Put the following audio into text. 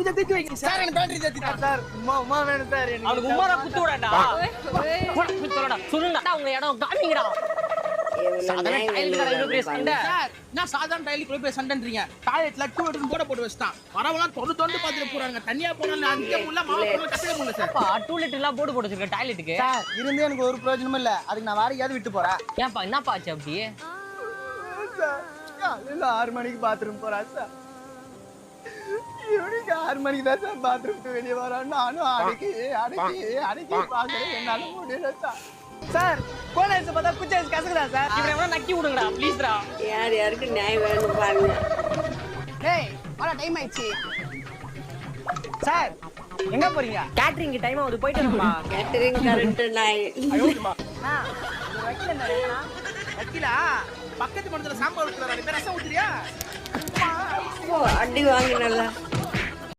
கொஞ்சம் திட்டு வைங்க சார். எனக்கு பேட்டரி ஜெத்தி சார் உமா வேணும் சார். அவனுக்கு உமாரா குத்து விடாடா. குத்துறடா. சொல்லுங்கடா உங்க இடம் காமிங்கடா. சாதாரண டைல் கடை இவ்வளவு பெரிய சண்டை. சார் நான் சாதாரண டைலுக்கு இவ்வளவு பெரிய சண்டைன்றீங்க. டாய்லெட்ல 2 எடுத்து போட்டு வச்சிட்டான். வரவெல்லாம் தொண்டு பாத்துட்டு போறாங்க. தண்ணியா போனா அங்கே உள்ள மாவு போனா கட்டவே முடியல சார். அப்பா 2 லிட்டர் எல்லாம் போட்டு வச்சிருக்க டாய்லெட்டுக்கு. சார் இருந்து எனக்கு ஒரு பிரயோஜனமும் இல்ல. அதுக்கு நான் வேற எங்கயாவது விட்டு போறேன். ஏன்பா என்னப்பா ஆச்சு அப்படி? சார் காலையில 6 மணிக்கு பாத்ரூம் போறா சார். இவனுக்கு 6 மணிக்கு தான் சார் பாத்ரூம்க்கு வெளியே வரான். நானும் அடக்கி பாக்குறேன். என்னால முடியல சார். சார் கோலேஜ் பார்த்தா குச்சி கசக்குதா சார்? இவனை எவ்வளவு நக்கி விடுங்கடா ப்ளீஸ்டா. யாருக்கு நியாயம் வேணும் பாருங்க. டேய் வர டைம் ஆயிடுச்சு. சார் எங்க போறீங்க? கேட்டரிங் டைம் ஆகுது போயிட்டு வரமா. கேட்டரிங் கரண்ட் நாய். ஐயோமா வக்கீலா பக்கத்து மண்டல சாம்பார் ஊத்துறாரு. ரசம் ஊத்துறியா? அடி வாங்கி நல்லா